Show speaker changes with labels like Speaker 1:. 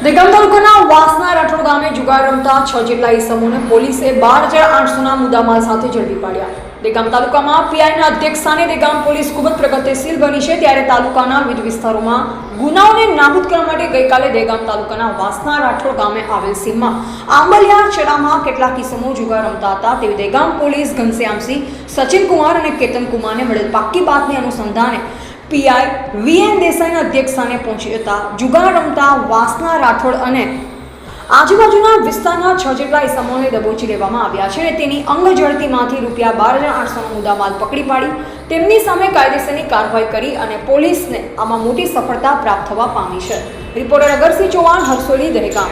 Speaker 1: દેગામ તાલુકાના વાસના રાઠોડ ગામે જુગાર રમતા 6 જેટલા ઈસમોને પોલીસે 12,800ના મુદ્દામાલ સાથે ઝડપી પાડ્યા। દેગામ તાલુકામાં પીઆઈના અધ્યક્ષસ્થાને દેગામ પોલીસ ખૂબ જ પ્રગતિશીલ બની છે, ત્યારે તાલુકાના વિવિધ વિસ્તારોમાં ગુનાઓને નાબૂદ કરવા માટે ગઈકાલે દેગામ તાલુકાના વાસના રાઠોડ ગામે આવેલ સીમમાં આંબલિયા ચડામાં કેટલાક ઈસમો જુગાર રમતા હતા, તેવી દેગામ પોલીસ ઘનશ્યામસિંહ, સચિન કુમાર અને કેતન કુમારને મળેલ પાક્કી બાતમી અનુસંધાને પીઆઈ વીએન દેસાઈના અધ્યક્ષસ્થાને પહોંચી હતા જુગાર રમતા વાસના રાઠોડ અને આજુબાજુના વિસ્તારના 6 જેટલા ઈસમોને દબોચી લેવામાં આવ્યા છે અને તેની અંગ ઝડતીમાંથી ₹12,800નો મુદ્દામાલ પકડી પાડી તેમની સામે કાયદેસરની કાર્યવાહી કરી અને પોલીસને આમાં મોટી સફળતા પ્રાપ્ત થવા પામી છે। રિપોર્ટર અગરસિંહ ચૌહાણ, હરસોલી, દહેગામ।